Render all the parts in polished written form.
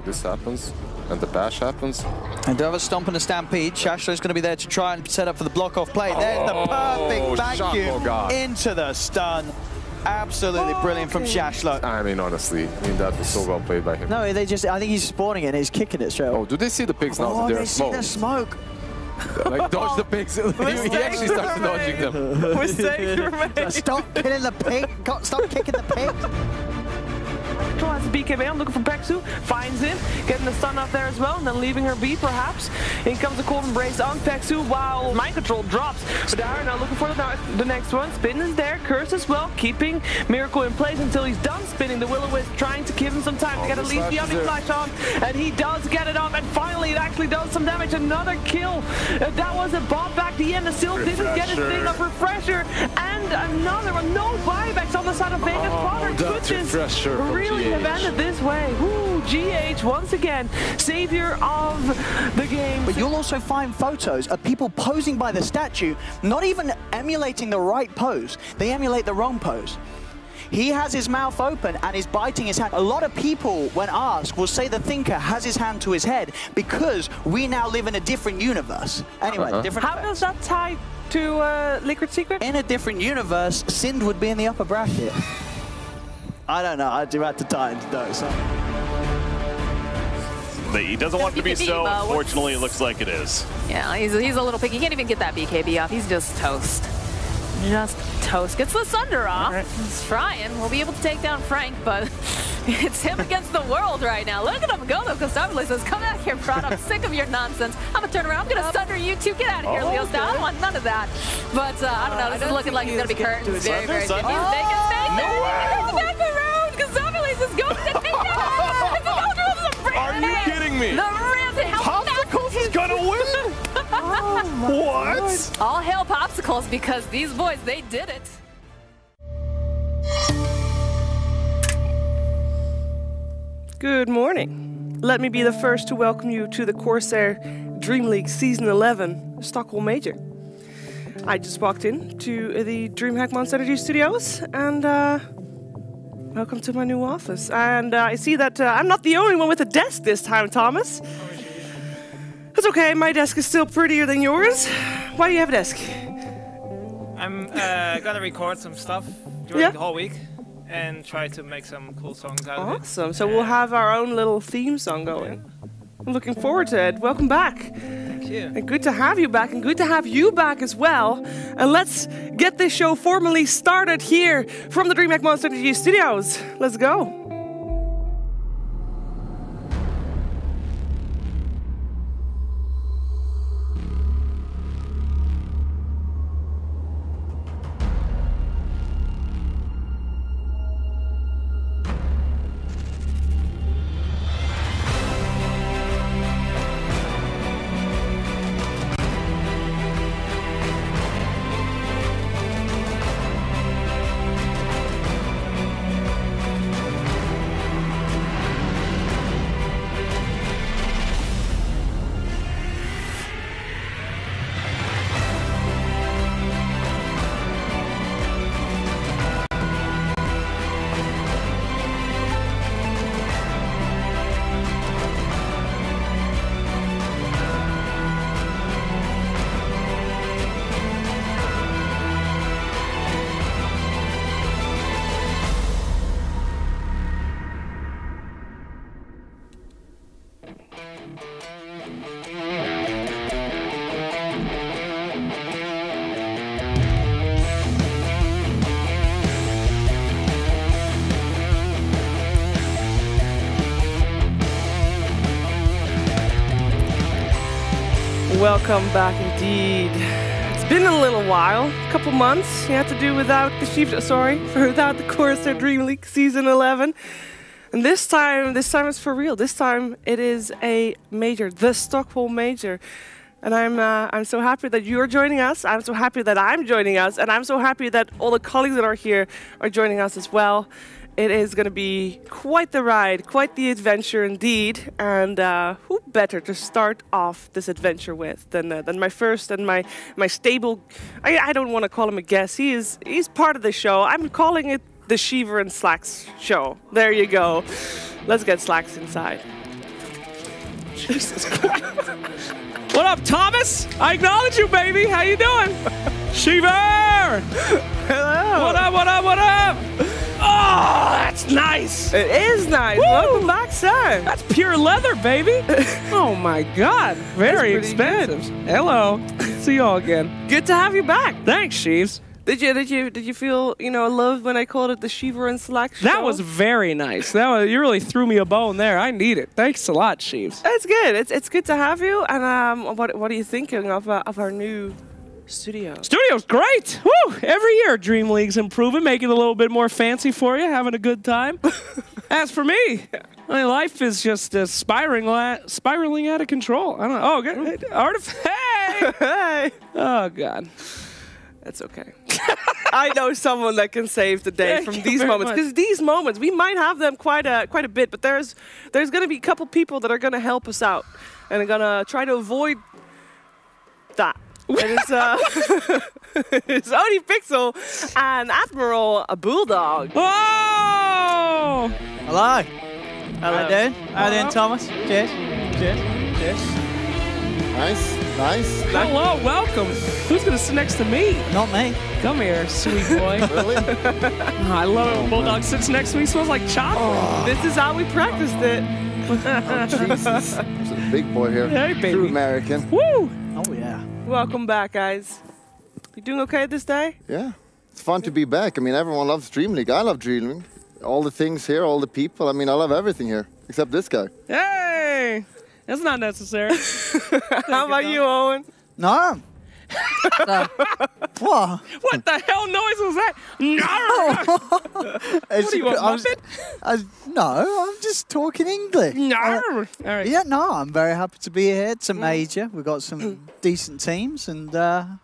this happens and the bash happens. And do have a stomp and a stampede. Shashlo's going to be there to try and set up for the block-off play. There's the perfect vacuum into the stun. Absolutely brilliant from Shashlo. I mean, honestly, that was so well played by him. No, I think he's spawning it and he's kicking it straight. Oh, do they see the pigs now? Oh, they see the smoke. Like, dodge the pigs. He actually started dodging them. Mistake for me. Stop killing the pig. Stop kicking the pig. Has the BKB. I'm looking for Pexu. Finds him. Getting the stun up there as well. And then leaving her B, perhaps. In comes the cold embrace on Pexu while mind control drops. But Darren now looking for the next one. Spin is there. Curse as well. Keeping Miracle in place until he's done spinning. The Will-O-Wisp trying to give him some time to get at least the Omni Flash on. And he does get it off. And finally, it actually does some damage. Another kill. That was a bomb back. The end still didn't get his thing of refresher. And another one. No buybacks on the side of Vegas. Potter Twitches really have ended this way. Woo, GH once again, savior of the game. But you'll also find photos of people posing by the statue, not even emulating the right pose. They emulate the wrong pose. He has his mouth open and is biting his hand. A lot of people, when asked, will say the Thinker has his hand to his head because we now live in a different universe. Anyway, different How does that tie to Liquid Secret? In a different universe, Sind would be in the upper bracket. I don't know. I do have to tie into those. So. He doesn't want it to be so. Fortunately, it looks like it is. Yeah, he's a little picky. He can't even get that BKB off. He's just toast. Just toast. Gets the Sunder off. Right. He's trying. We'll be able to take down Frank, but it's him against the world right now. Look at him go, though, because Stabile says, come back here, Prod. I'm sick of your nonsense. I'm going to turn around. I'm going to Sunder you too. Get out of here, Leo. I don't want none of that. But I don't know. This is looking like he's going to be curtains. Very, very good. He's making space. No way. Back around, because Stabile is going to take down. Are you kidding me? The Rampant. Popsicles is going to win? What? All hail Popsicles, because these boys, they did it. Good morning. Let me be the first to welcome you to the CORSAIr DreamLeague Season 11 Stockholm Major. I just walked in to the DreamHack Monster Energy Studios and welcome to my new office. And I see that I'm not the only one with a desk this time, Thomas. That's okay, my desk is still prettier than yours. Why do you have a desk? I'm gonna record some stuff during the whole week and try to make some cool songs out of it. Awesome, so we'll have our own little theme song going. I'm looking forward to it. Welcome back. Thank you. And good to have you back, and good to have you back as well. And let's get this show formally started here from the DreamHack Monster Energy Studios. Let's go. Welcome back indeed. It's been a little while, a couple months. You had to do without the without the CORSAIr DreamLeague Season 11. And this time it's for real. This time it is a major, the Stockholm Major. And I'm so happy that you're joining us. I'm so happy that I'm joining us. And I'm so happy that all the colleagues that are here are joining us as well. It is going to be quite the ride, quite the adventure indeed. And who better to start off this adventure with than my first and my stable... I don't want to call him a guest. He's part of the show. I'm calling it the Shiver and Slacks show. There you go. Let's get Slacks inside. Jesus Christ. What up, Thomas? I acknowledge you, baby. How you doing? Shiver! Hello. What up, what up, what up? Oh, that's nice. It is nice. Woo! Welcome back, sir. That's pure leather, baby. Oh my God, very That's pretty expensive. Hello, see y'all again. Good to have you back. Thanks, Sheaves. Did you feel love when I called it the Shiver and Slack show? That was very nice. You really threw me a bone there. I need it. Thanks a lot, Sheaves. It's good. It's good to have you. And what are you thinking of our new studio? Studio's great. Woo! Every year, DreamLeague's improving, making it a little bit more fancy for you, having a good time. As for me, my life is just spiraling out of control. I don't know. Oh, good. Hey! Hey. Oh, God. That's okay. I know someone that can save the day Thank from you these very moments, much. because these moments we might have them quite a bit, but there's going to be a couple people that are going to help us out and are going to try to avoid that. It's Odie Pixel and Admiral Bulldog. Oh! Hello. How you doing? How you Hello. doing, Thomas? Cheers. Cheers. Cheers. Nice, nice. Hello, welcome. Who's going to sit next to me? Not me. Come here, sweet boy. Really? Oh, I love it when Bulldog sits next to me. Smells like chocolate. This is how we practiced it. Oh, Jesus. There's a big boy here. Hey, baby. True American. Woo! Oh, yeah. Welcome back, guys. You doing okay this day? Yeah. It's fun to be back. I mean, everyone loves DreamLeague. I love DreamLeague. All the things here, all the people. I mean, I love everything here, except this guy. Hey! That's not necessary. How about you, Owen? No. No. What? What the hell noise was that? No! What are you, a Muppet? No, I'm just talking English. No! All right. Yeah, no, I'm very happy to be here. It's a major. We've got some decent teams and a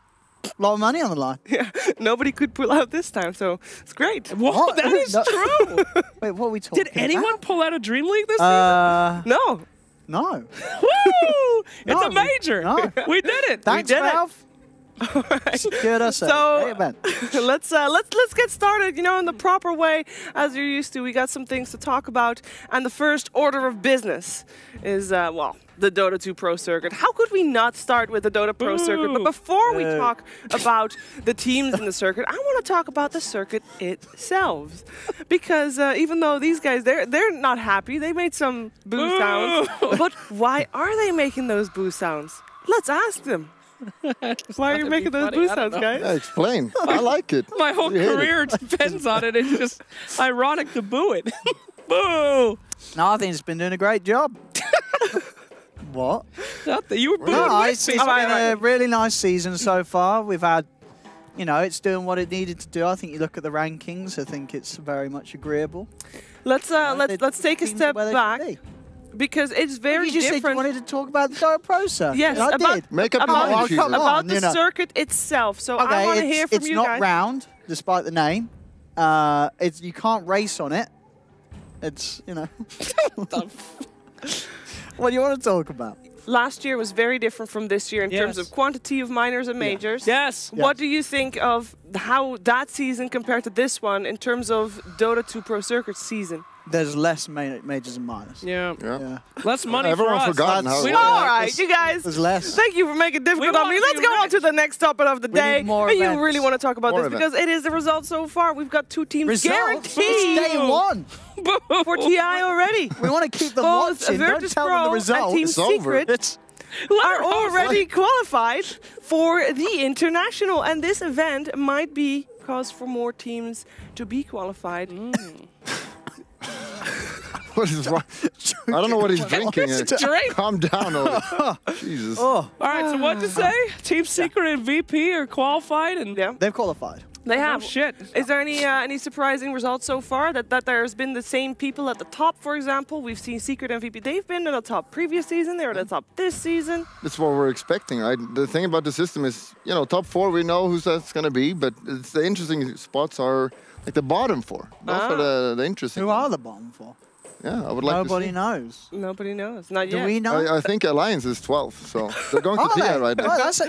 lot of money on the line. Yeah, nobody could pull out this time, so it's great. Whoa, that is No. true. Wait, what are we talking Did anyone pull out a DreamLeague this about? No. No. Woo! It's No, a major. no. We did it. Thanks, did it. Ralph. Secured us. So- Great event. let's get started, in the proper way, as you're used to. We got some things to talk about, and the first order of business is the Dota 2 Pro Circuit. How could we not start with the Dota Pro Circuit? But before we talk about the teams in the circuit, I want to talk about the circuit itself, because even though these guys they're not happy, they made some boo sounds. But why are they making those boo sounds? Let's ask them. Why are you making those boo sounds, guys? Yeah, explain. I like it. My whole You hate it. career depends on it. It's just ironic to boo it. Boo! No, I think it's been doing a great job. What? Nothing. You were booing No, with it's me. been a really nice season so far. We've had, it's doing what it needed to do. I think you look at the rankings, I think it's very much agreeable. Let's take a Teams step where they should back, be. because it's very You just said you different. wanted to talk about the Dota Pro Circuit. Yes, and I about- did. Make up your about, mind, come Jesus. on. about the you know. circuit itself. So I Okay, want to hear from it's you not guys. round, despite the name. You can't race on it. It's, What do you want to talk about? Last year was very different from this year in terms Yes. of quantity of minors and majors. Yes. What do you think of how that season compared to this one in terms of Dota 2 Pro Circuit season? There's less majors and minors. Yeah. Yeah. Yeah. Less money Everyone's for us. forgotten how We it don't- All was. right, you guys. There's less. Thank you for making it difficult on wanna me. Let's be go on rich. to the next topic of the We day. need more And you events. really want to talk about More this events. because it is the result so far. We've got two teams Results? guaranteed It's day one. for TI already. We want to keep them Both watching. Don't Virtus tell them the Pro and results. Team It's over. Secret It's are already qualified for the international, and this event might be cause for more teams to be qualified. What is wrong? I don't know what he's drinking. Drink. Calm down, Odie. Jesus. oh, All right, so what'd you say? Team Secret and VP are qualified, and Yeah, they've qualified. they oh have. shit. Is there any surprising results so far? That there's been the same people at the top, for example? We've seen Secret and VP. They've been in the top previous season. They're at the top this season. That's what we're expecting, right? The thing about the system is, top four, we know who that's going to be, but it's the interesting spots are like the bottom four. Those are the interesting. Who are the bottom four? Yeah, I would like Nobody to see. knows. Nobody knows. Not Do yet. we know? I think Alliance is 12, so they're going to Are TI they? right now. Oh, that's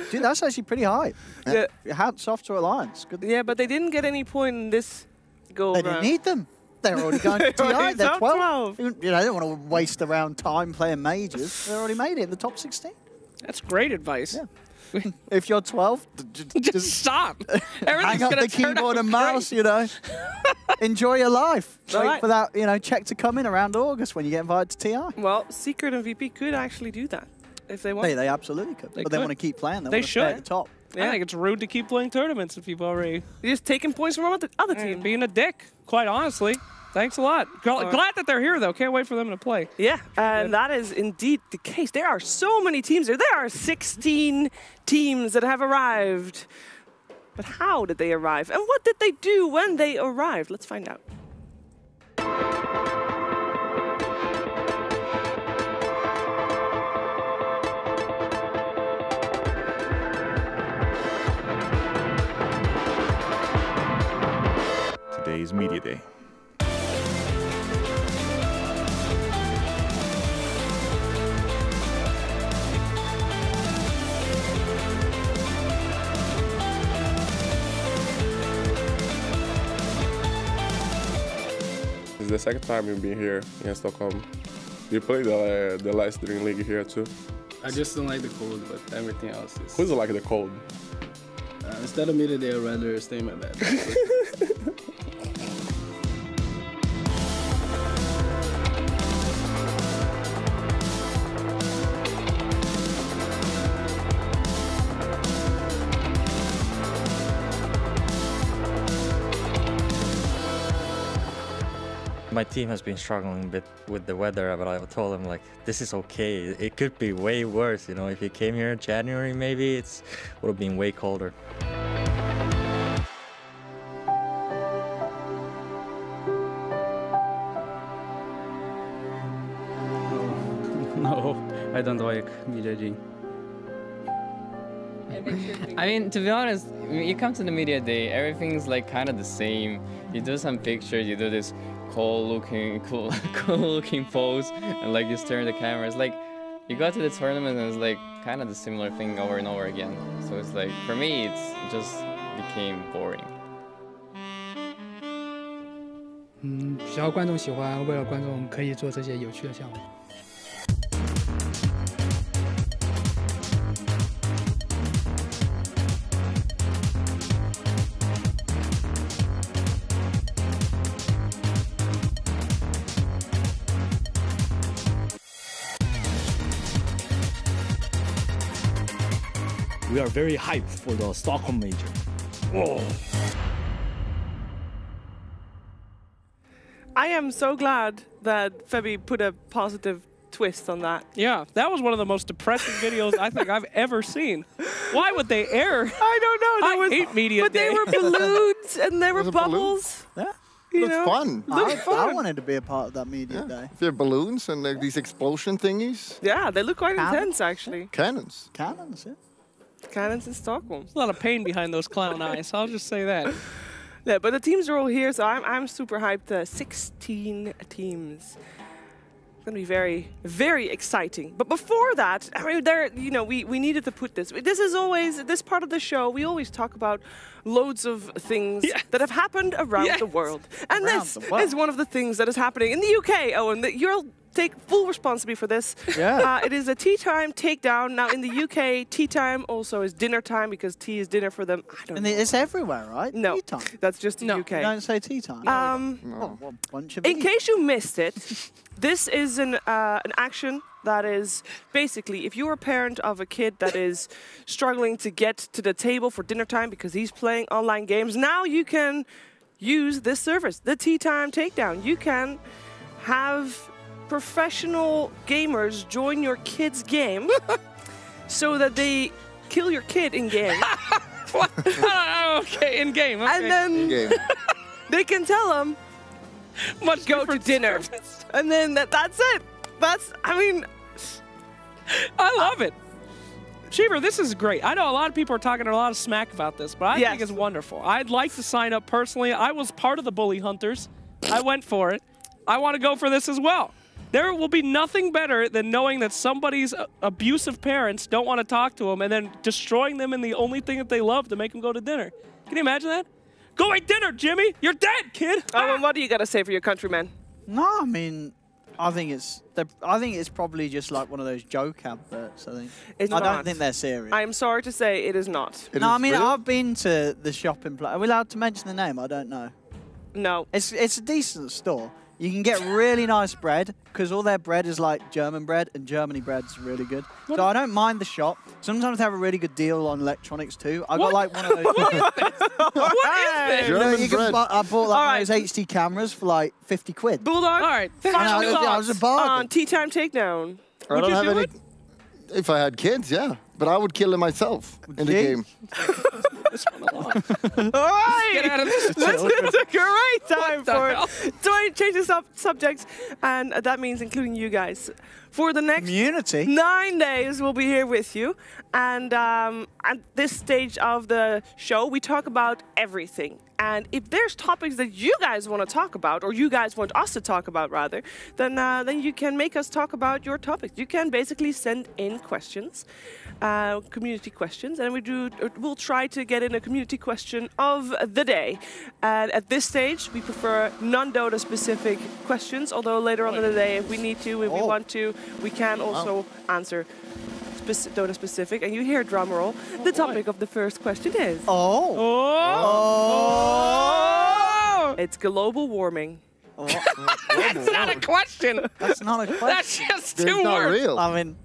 actually pretty high. Yeah. Hats off to Alliance. Good. Yeah, but they didn't get any point in this go They round. didn't need them. They're already going to TI. They're top 12. You know, they don't want to waste around time playing majors. They already made it in the top 16. That's great advice. Yeah. If you're 12, Just stop. hang up the keyboard and mouse, you know. Enjoy your life. Wait for that, you know, check to come in around August when you get invited to TI. Well, Secret and VP could actually do that if they want. They absolutely could. But they want to keep playing. They want to should. stay at the top. Yeah. I think it's rude to keep playing tournaments if you've already... You're just taking points from other team. Being a dick, quite honestly. Thanks a lot. Glad that they're here, though. Can't wait for them to play. Yeah, and that is indeed the case. There are so many teams here. There are 16 teams that have arrived. But how did they arrive? And what did they do when they arrived? Let's find out. Today's Media Day. It's the second time you've been here in Stockholm. You played the last DreamLeague here too? I just don't like the cold, but everything else is... Who doesn't like the cold? Instead of Media Day, I'd rather stay in my bed. My team has been struggling a bit with the weather, but I told them, like, this is okay. It could be way worse, you know. If you came here in January, maybe it would have been way colder. No, I don't like Media Day. I mean, to be honest, when you come to the Media Day, everything's like kind of the same. You do some pictures, you do this cool looking pose, and like you stare at the camera. It's like you go to the tournament and it's like kind of the similar thing over and over again. So it's like, for me, it just became boring. 只要观众喜欢，为了观众可以做这些有趣的项目。 We are very hyped for the Stockholm major. Whoa. I am so glad that Febby put a positive twist on that. Yeah, that was one of the most depressing videos I think I've ever seen. Why would they air? I don't know. I hate Media but Day. They were balloons and there were bubbles. Yeah. You Looks know? fun. I wanted to be a part of that media day. If you have balloons and like these explosion thingies. Yeah, they look quite intense, actually. Cannons. Cannons, yeah. Cannons in Stockholm. There's a lot of pain behind those clown eyes. I'll just say that. Yeah, but the teams are all here, so I'm super hyped. 16 teams. It's gonna be very, very exciting. But before that, I mean, we needed to put this. This is always this part of the show. We always talk about loads of things that have happened around the world, and this is one of the things that is happening in the UK. Owen, that you'll take full responsibility for this. Yeah. It is a tea time takedown. Now in the UK, tea time also is dinner time because tea is dinner for them. I don't know. It's everywhere, right? No, tea time. that's just the UK. You don't say tea time. No. Bunch of In case you missed it, this is an action that is basically if you're a parent of a kid that is struggling to get to the table for dinner time because he's playing online games, now you can use this service, the Tea Time Takedown. You can have professional gamers join your kid's game so that they kill your kid in game. Okay, in game. Okay. And then they can tell them, Much go to dinner. Service. And then that's it. I mean, I love it. Cheever, this is great. I know a lot of people are talking a lot of smack about this, but I think it's wonderful. I'd like to sign up personally. I was part of the Bully Hunters. I went for it. I want to go for this as well. There will be nothing better than knowing that somebody's abusive parents don't want to talk to them and then destroying them in the only thing that they love to make them go to dinner. Can you imagine that? Go eat dinner, Jimmy. You're dead, kid. And what do you got to say for your countrymen? No, I mean, I think it's probably just like one of those joke adverts. I think. I don't think they're serious. I am sorry to say it is not. No, I mean, I've been to the shopping place. Are we allowed to mention the name? I don't know. No. It's a decent store. You can get really nice bread because all their bread is like German bread, and Germany bread's really good. So I don't mind the shop. Sometimes they have a really good deal on electronics too. I got like one of those. What is this? German bread. I bought like those HD cameras for like 50 quid. Bulldog. All right. I was a bargain. On Tea Time Takedown. I don't have any. If I had kids, yeah, but I would kill them myself in the game. All right. Get out of this. It's a great time for it. So I change the subject, and that means including you guys. For the next 9 days, we'll be here with you. And at this stage of the show, we talk about everything. And if there's topics that you guys want to talk about, or you guys want us to talk about, rather, then you can make us talk about your topics. You can basically send in questions, community questions, and we'll try to get in a community question of the day. And at this stage, we prefer non-Dota specific questions, although later on in the day, if we need to, if we want to, we can also answer Dota specific. And you hear drum roll. The topic of the first question is... It's global warming. That's not a question. That's not a question. That's just two words. Real. I mean...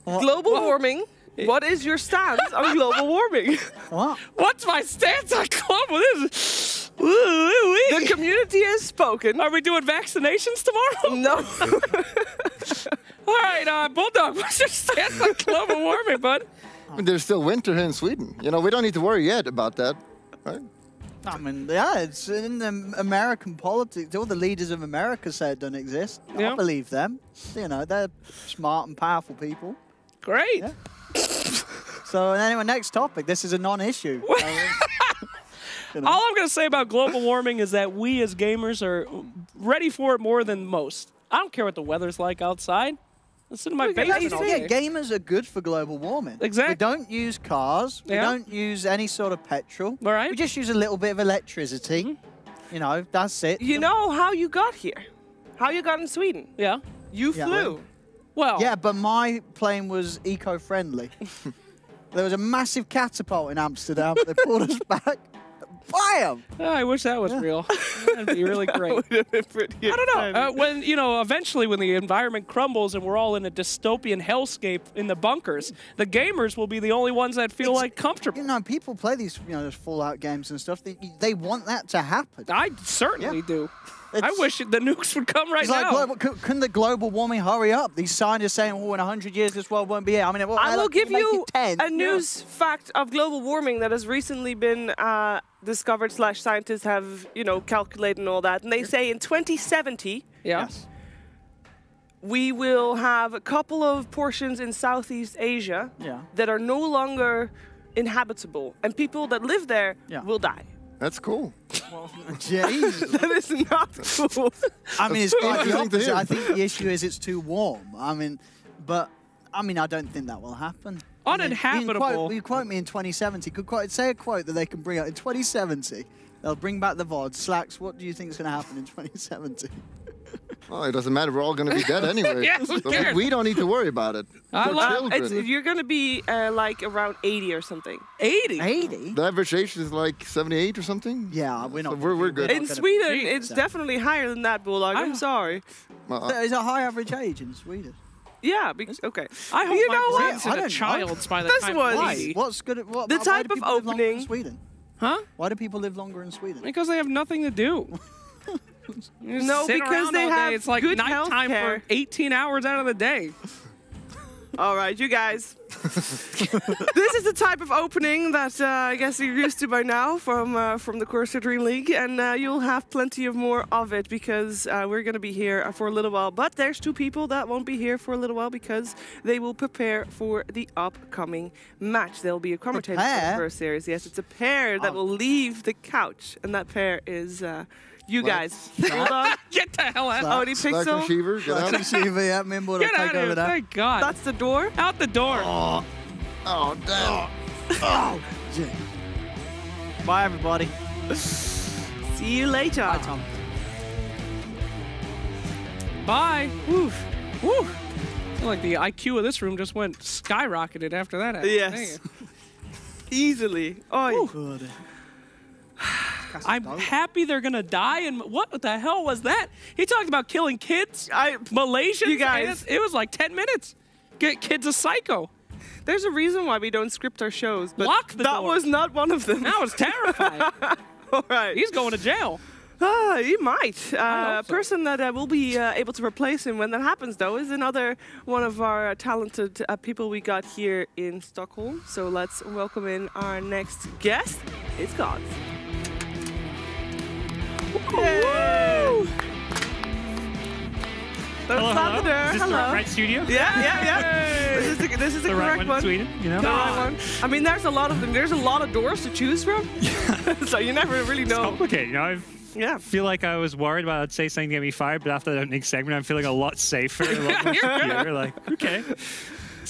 Global warming. What is your stance on global warming? What? What's my stance on global? This is... The community has spoken. Are we doing vaccinations tomorrow? No. All right, Bulldog, what's your stance on global warming, bud? I mean, there's still winter here in Sweden. You know, we don't need to worry yet about that, right? I mean, yeah, it's in the American politics. All the leaders of America say it doesn't exist. Yeah. I believe them. You know, they're smart and powerful people. Great. Yeah. So anyway, next topic. This is a non-issue. All I'm going to say about global warming is that we as gamers are ready for it more than most. I don't care what the weather's like outside. Listen to my basement. Yeah, gamers are good for global warming. Exactly. We don't use cars. We don't use any sort of petrol. All right. We just use a little bit of electricity. You know, that's it. You know how you got here? How you got in Sweden? Yeah. You flew. Well. Yeah, but my plane was eco-friendly. There was a massive catapult in Amsterdam. They pulled us back. Bam! I wish that was real. That'd be really great. I don't know. When eventually, when the environment crumbles and we're all in a dystopian hellscape in the bunkers, the gamers will be the only ones that feel like comfortable. You know, people play these, those Fallout games and stuff. They want that to happen. I certainly do. I wish the nukes would come right now. Couldn't the global warming hurry up? These scientists saying, "Oh, in 100 years this world won't be here." I mean, I will give you a news fact of global warming that has recently been discovered. Scientists have, calculated and all that, and they say in 2070, we will have a couple of portions in Southeast Asia that are no longer inhabitable, and people that live there will die. That's cool. Well, Jesus. That is not cool. I mean, it's quite the opposite. I think the issue is it's too warm. I don't think that will happen. Uninhabitable. You quote me in 2070. Say a quote that they can bring out in 2070. They'll bring back the VOD. Slacks, what do you think is going to happen in 2070? Well, it doesn't matter. We're all going to be dead anyway. So we don't need to worry about it. You're going to be like around 80 or something. 80? 80? The average age is like 78 or something. Yeah, we're not. So we're good. In Sweden, it's definitely higher than that, Bulldog. I'm sorry. There's a high average age in Sweden. Yeah, because, okay. I hope my brain's in a child's by the time was What's good at what? The type of opening. In Sweden? Huh? Why do people live longer in Sweden? Because they have nothing to do. No, because they have it's like good nighttime healthcare. for 18 hours out of the day. All right, you guys. This is the type of opening that I guess you're used to by now from the CORSAIr DreamLeague, and you'll have plenty of more of it because we're going to be here for a little while. But there's two people that won't be here for a little while because they will prepare for the upcoming match. They'll be a commentator for the first series. Yes, it's a pair that will leave the couch, and that pair is... you guys. Bulldog. Get the hell out. Odie Pixel. Receiver, get out. Receiver, yeah, Mimbo to Get out take of over here. that. Thank God. That's the door. Out the door. Oh, damn. Bye, everybody. See you later. Bye, Tom. Bye. Woof. Woo. I feel like the IQ of this room just went skyrocketed after that. Yes. Easily. Oh, Good. I'm happy they're gonna die. And what the hell was that? He talked about killing kids. Malaysians. You guys. It was like 10 minutes. Get kids a psycho. there's a reason why we don't script our shows. But Lock the that door. was not one of them. That was terrifying. All right. He's going to jail. He might. so. A person that will be able to replace him when that happens, though, is another one of our talented people we got here in Stockholm. So let's welcome in our next guest. It's Gods. Woo! Hello. Is this Hello. the right studio? Yeah. This is the correct right one in Sweden, you know? The right one. I mean, there's a lot of them. There's a lot of doors to choose from. So you never really know. It's complicated, you know? Yeah. I feel like I was worried about I'd say something to get me fired, but after that opening segment, I'm feeling a lot safer, a lot more secure. Like, okay.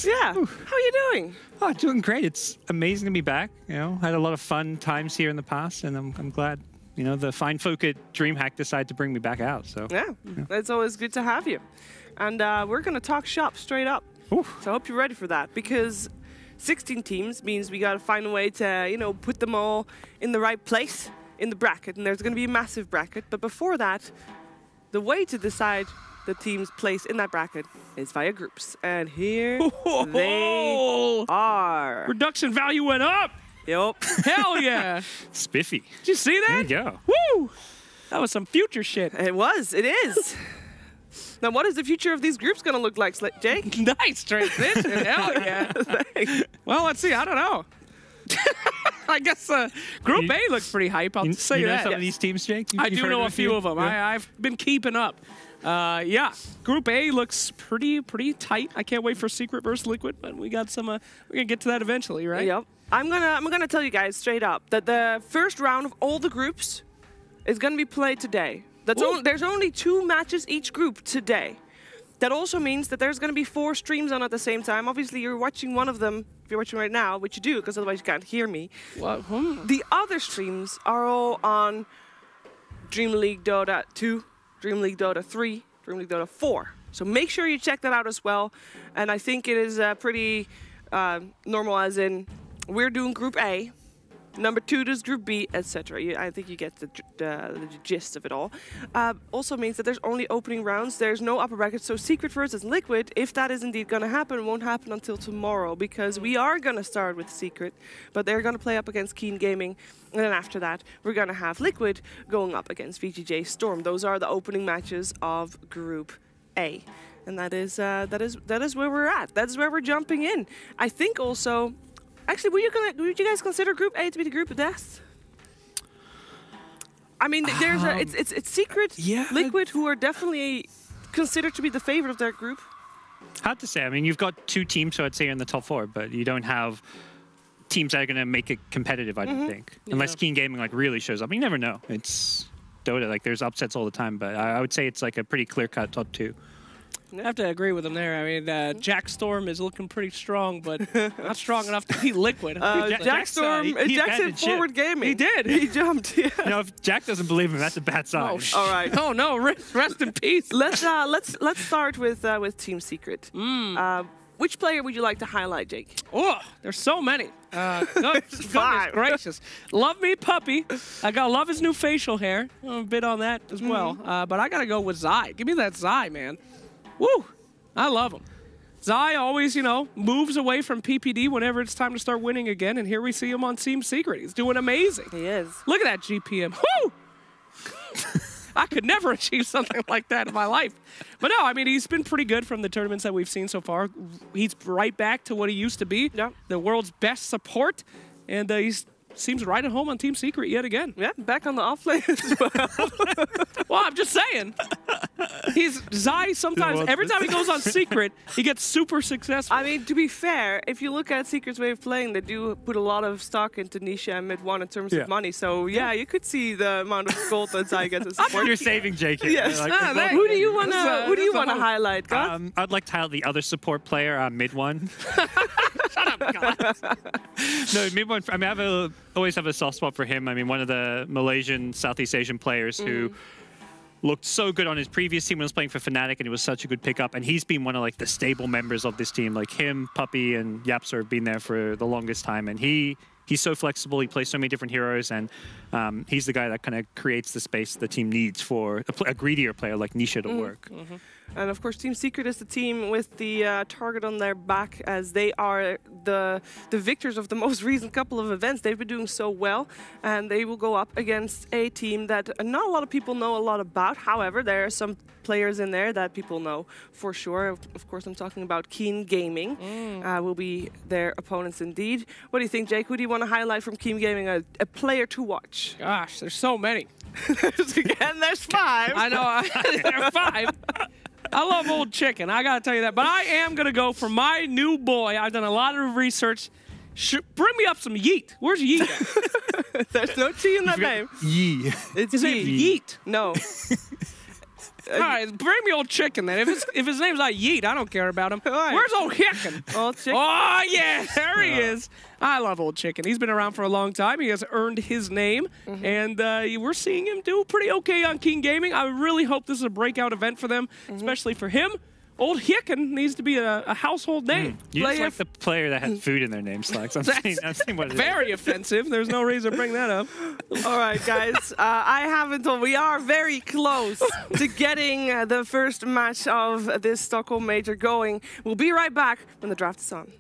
Yeah. How are you doing? Oh, doing great. It's amazing to be back. You know, had a lot of fun times here in the past, and I'm glad. You know, the fine folk at DreamHack decided to bring me back out. So yeah, it's always good to have you. And we're going to talk shop straight up. Oof. So I hope you're ready for that, because 16 teams means we got to find a way to, you know, put them all in the right place in the bracket. And there's going to be a massive bracket. But before that, the way to decide the team's place in that bracket is via groups. And here they are. Production value went up. Yep. Hell yeah. Spiffy. Did you see that? There you go. Woo! That was some future shit. It was. It is. Now, what is the future of these groups going to look like, Jake? Nice transition. Hell yeah. Well, let's see. I don't know. I guess Group A looks pretty hype. I'll say you know that. some of these teams, Jake? I do know a few of them. Yeah. I've been keeping up. Yeah, Group A looks pretty tight. I can't wait for Secret versus Liquid, but we got some. We're gonna get to that eventually, right? Yep. I'm gonna tell you guys straight up that the first round of all the groups is gonna be played today. There's only 2 matches each group today. That also means that there's gonna be 4 streams on at the same time. Obviously, you're watching one of them. If you're watching right now, which you do, because otherwise you can't hear me. What? The other streams are all on DreamLeague Dota 2, DreamLeague Dota 3, DreamLeague Dota 4. So make sure you check that out as well. And I think it is pretty normal, as in we're doing Group A, number 2 does Group B, etc. I think you get the gist of it all. Also means that there's only opening rounds. There's no upper bracket. So Secret versus Liquid, if that is indeed going to happen, it won't happen until tomorrow, because we are going to start with Secret, but they're going to play up against Keen Gaming. And then after that, we're going to have Liquid going up against VGJ Storm. Those are the opening matches of Group A. And that is where we're at. That is where we're jumping in. I think also... Actually, would you guys consider Group A to be the group of death? I mean, there's it's Secret, Liquid, who are definitely considered to be the favorite of their group. Hard to say. I mean, you've got 2 teams, so I'd say in the top 4, but you don't have teams that are going to make it competitive, I don't think. Unless Keen Gaming like really shows up. You never know. It's Dota. Like, there's upsets all the time, but I would say it's like a pretty clear-cut top 2. I have to agree with him there. I mean, Jack Storm is looking pretty strong, but not strong enough to beat Liquid. Jack Storm, Jack's in forward gaming. He did. He jumped. Yeah. You know, if Jack doesn't believe him, that's a bad sign. Oh, all right. Oh no, rest in peace. Let's start with Team Secret. Which player would you like to highlight, Jake? Oh, there's so many. Goodness gracious. Love me, puppy. I gotta love his new facial hair. I'm a bit on that as well. But I gotta go with Zai. Give me that Zai, man. Woo! I love him. Zai always, you know, moves away from PPD whenever it's time to start winning again, and here we see him on Team Secret. He's doing amazing. He is. Look at that GPM. Woo! I could never achieve something like that in my life. But no, I mean, he's been pretty good from the tournaments that we've seen so far. He's right back to what he used to be, the world's best support, and he seems right at home on Team Secret yet again. Yeah, back on the offlane as well. Well, I'm just saying. Zai sometimes, every time he goes on Secret, he gets super successful. I mean, to be fair, if you look at Secret's way of playing, they do put a lot of stock into Nisha and mid-1 in terms of money. So, yeah, you could see the amount of gold that Zai gets as support. You're saving Jake here. Yes. Like, who do you want to highlight, guys? I'd like to highlight the other support player, mid-1. Shut up, God. No, mid-1. I mean, I always have a soft spot for him. I mean, one of the Malaysian, Southeast Asian players who looked so good on his previous team when he was playing for Fnatic, and it was such a good pickup. And he's been one of like the stable members of this team. Like him, Puppy, and Yapser have been there for the longest time. And he's so flexible. He plays so many different heroes, and he's the guy that kind of creates the space the team needs for a greedier player like Nisha to work. And of course, Team Secret is the team with the target on their back, as they are the victors of the most recent couple of events. They've been doing so well, and they will go up against a team that not a lot of people know a lot about. However, there are some players in there that people know for sure. Of course, I'm talking about Keen Gaming. Will be their opponents indeed. What do you think, Jake? Who do you want to highlight from Keen Gaming, a player to watch? Gosh, there's so many. There's 5. I know, there are 5. I love Old Chicken, I gotta tell you that. But I am gonna go for my new boy. I've done a lot of research. Bring me up some Yeet. Where's Yeet at? There's no T in that name. Yee. It's his name Yeet. No. All right, bring me Old Chicken then. If his name's not Yeet, I don't care about him. Right. Where's Old Chicken? Old Chicken. Oh yeah, there he is. I love Old Chicken. He's been around for a long time. He has earned his name, and we're seeing him do pretty okay on King Gaming. I really hope this is a breakout event for them, especially for him. Old Hicken needs to be a household name. You just like the player that had food in their name, Slacks. I'm saying what it is. Very offensive. There's no reason to bring that up. All right, guys. I haven't told. We are very close to getting the first match of this Stockholm Major going. We'll be right back when the draft is on.